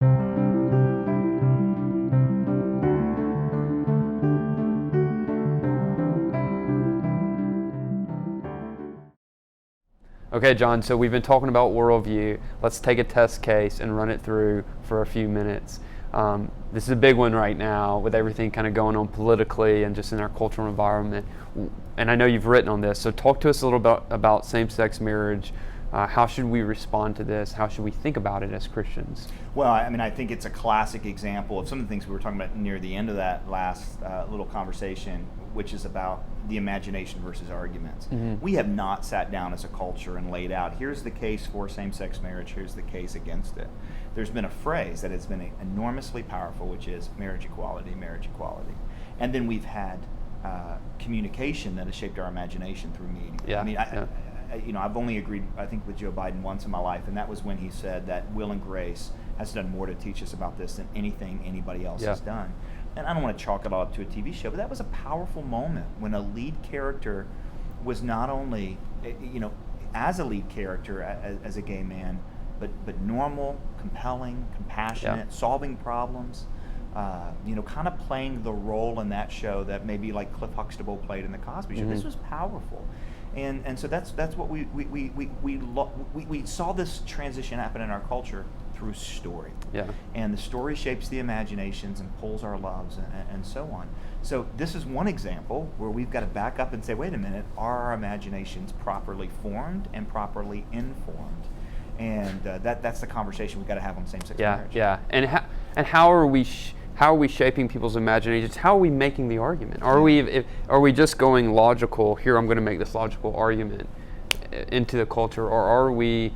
Okay, John, so we've been talking about worldview. Let's take a test case and run it through for a few minutes. This is a big one right now with everything kind of going on politically and just in our cultural environment. And I know you've written on this, so talk to us a little bit about same-sex marriage. How should we respond to this? How should we think about it as Christians? Well, I mean, I think it's a classic example of some of the things we were talking about near the end of that last little conversation, which is about the imagination versus arguments. Mm-hmm. We have not sat down as a culture and laid out, here's the case for same-sex marriage, here's the case against it. There's been a phrase that has been enormously powerful, which is marriage equality, marriage equality. And then we've had communication that has shaped our imagination through media. Yeah. I mean, I've only agreed, I think, with Joe Biden once in my life, and that was when he said that Will and Grace has done more to teach us about this than anything anybody else has done. And I don't want to chalk it all up to a TV show, but that was a powerful moment when a lead character was not only, as a lead character as a gay man, but normal, compelling, compassionate, solving problems, kind of playing the role in that show that maybe like Cliff Huxtable played in the Cosby Show. Mm-hmm. This was powerful. And so that's what we saw this transition happen in our culture through story. Yeah. And the story shapes the imaginations and pulls our loves and so on. So this is one example where we've got to back up and say, wait a minute, are our imaginations properly formed and properly informed? And that's the conversation we've got to have on same-sex marriage. Yeah. And how are we shaping people's imaginations? How are we making the argument? Are we just going logical? Here, I'm going to make this logical argument into the culture, or are we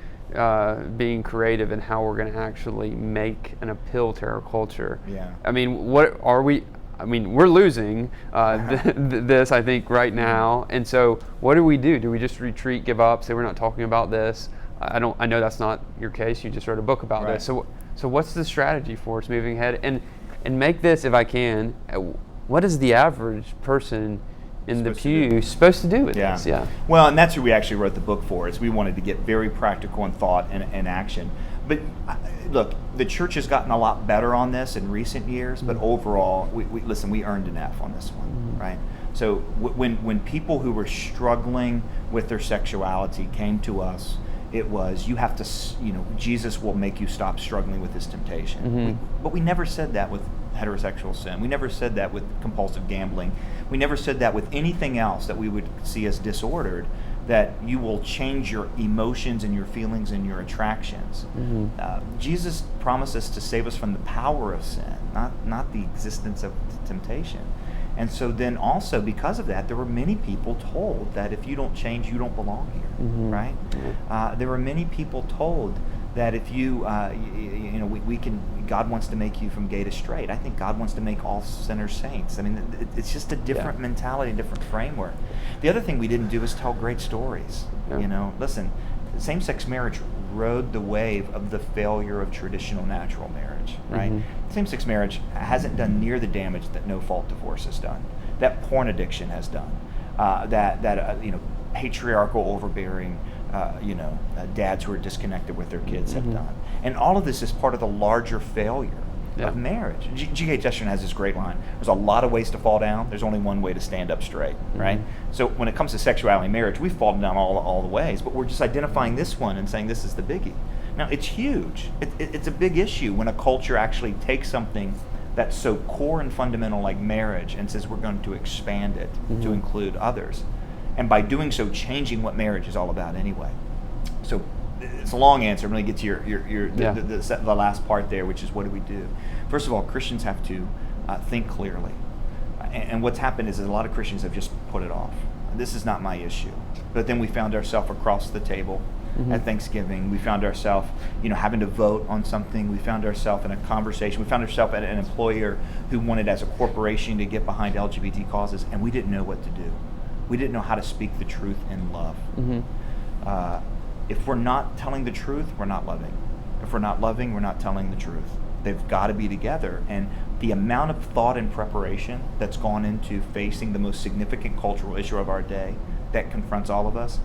being creative in how we're going to actually make an appeal to our culture? Yeah. I mean, what are we? I mean, we're losing this, I think, right now. And so, what do we do? Do we just retreat, give up, say we're not talking about this? I know that's not your case. You just wrote a book about this. So what's the strategy for us moving ahead? And make this, if I can, what is the average person in the pew supposed to do with this? Yeah. Well, and that's who we actually wrote the book for, is we wanted to get very practical in thought and action. But look, the church has gotten a lot better on this in recent years, but overall, we earned an F on this one, right? So when people who were struggling with their sexuality came to us, it was, you have to, Jesus will make you stop struggling with this temptation. Mm-hmm. But we never said that with heterosexual sin. We never said that with compulsive gambling. We never said that with anything else that we would see as disordered, that you will change your emotions and your feelings and your attractions. Mm-hmm. Jesus promised us to save us from the power of sin, not the existence of temptation. And so then also because of that, there were many people told that if you don't change, you don't belong here, mm-hmm. right? Mm-hmm. There were many people told that if God wants to make you from gay to straight. I think God wants to make all sinners saints. I mean, it's just a different mentality, a different framework. The other thing we didn't do is tell great stories. Yeah. Listen, same-sex marriage rode the wave of the failure of traditional natural marriage, right? Mm-hmm. Same-sex marriage hasn't done near the damage that no-fault divorce has done, that porn addiction has done, that patriarchal overbearing, dads who are disconnected with their kids have done. And all of this is part of the larger failure of marriage. G.K. Chesterton has this great line, there's a lot of ways to fall down, there's only one way to stand up straight, right? So when it comes to sexuality and marriage, we've fallen down all the ways, but we're just identifying this one and saying this is the biggie. Now, it's huge. It's a big issue when a culture actually takes something that's so core and fundamental like marriage and says we're going to expand it to include others. And by doing so, changing what marriage is all about anyway. So it's a long answer. I'm going to get to the last part there, which is what do we do? First of all, Christians have to think clearly. And what's happened is that a lot of Christians have just put it off. This is not my issue. But then we found ourselves across the table at Thanksgiving. We found ourselves, having to vote on something. We found ourselves in a conversation. We found ourselves at an employer who wanted, as a corporation, to get behind LGBT causes, and we didn't know what to do. We didn't know how to speak the truth in love. If we're not telling the truth, we're not loving. If we're not loving, we're not telling the truth. They've got to be together. And the amount of thought and preparation that's gone into facing the most significant cultural issue of our day that confronts all of us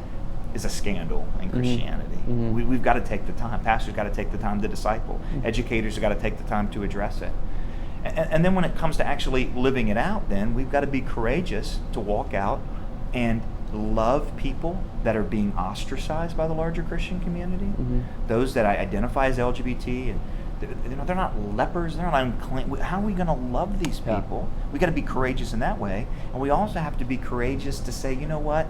is a scandal in Christianity. We've got to take the time. Pastors got to take the time to disciple. Educators have got to take the time to address it. And then when it comes to actually living it out, then we've got to be courageous to walk out and love people that are being ostracized by the larger Christian community. Those that identify as LGBT, and they're not lepers, they're not unclean. How are we going to love these people? We got to be courageous in that way, and we also have to be courageous to say, you know what?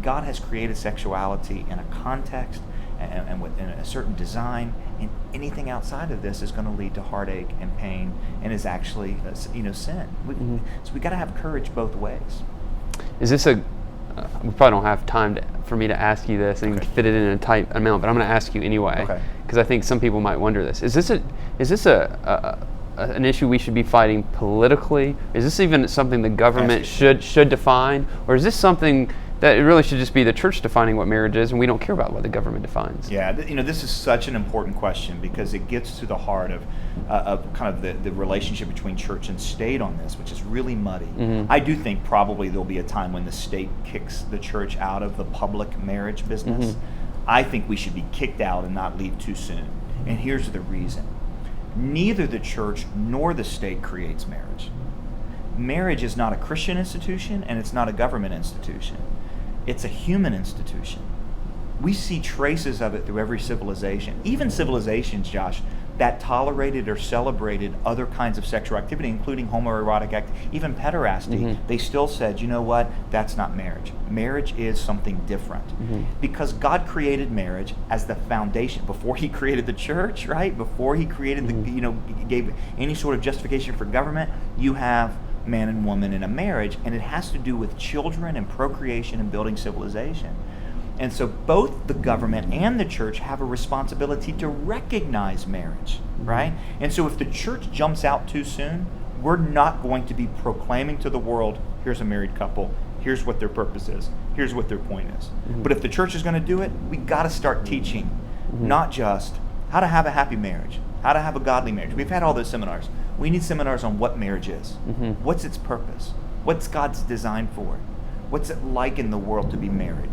God has created sexuality in a context and within a certain design, and anything outside of this is going to lead to heartache and pain, and is actually sin. So we got to have courage both ways. Is this we probably don't have time for me to ask you this and fit it in a tight amount, but I'm going to ask you anyway, because I think some people might wonder this. Is this an issue we should be fighting politically? Is this even something the government should define, or is this something that it really should just be the church defining what marriage is, and we don't care about what the government defines? Yeah, this is such an important question, because it gets to the heart of kind of the relationship between church and state on this, which is really muddy. I do think probably there'll be a time when the state kicks the church out of the public marriage business. I think we should be kicked out and not leave too soon. And here's the reason. Neither the church nor the state creates marriage. Marriage is not a Christian institution, and it's not a government institution. It's a human institution. We see traces of it through every civilization. Even civilizations, Josh, that tolerated or celebrated other kinds of sexual activity, including homoerotic act, even pederasty, they still said, you know what, that's not marriage. Marriage is something different. Because God created marriage as the foundation. Before he created the church, right? Before he created gave any sort of justification for government, you have man and woman in a marriage, and it has to do with children and procreation and building civilization. And so both the government and the church have a responsibility to recognize marriage, right? And so if the church jumps out too soon, we're not going to be proclaiming to the world, here's a married couple, here's what their purpose is, here's what their point is. But if the church is going to do it, we got to start teaching, not just how to have a happy marriage, how to have a godly marriage. We've had all those seminars. We need seminars on what marriage is. What's its purpose? What's God's design for it? What's it like in the world to be married?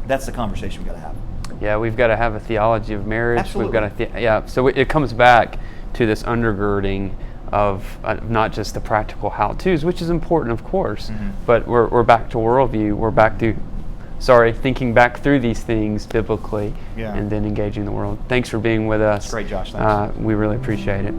That's the conversation we've got to have. Yeah, we've got to have a theology of marriage. Absolutely. We've got to so it comes back to this undergirding of not just the practical how-tos, which is important, of course, but we're back to worldview. We're back to thinking back through these things biblically, and then engaging the world. Thanks for being with us. Great, Josh. Thanks. We really appreciate it.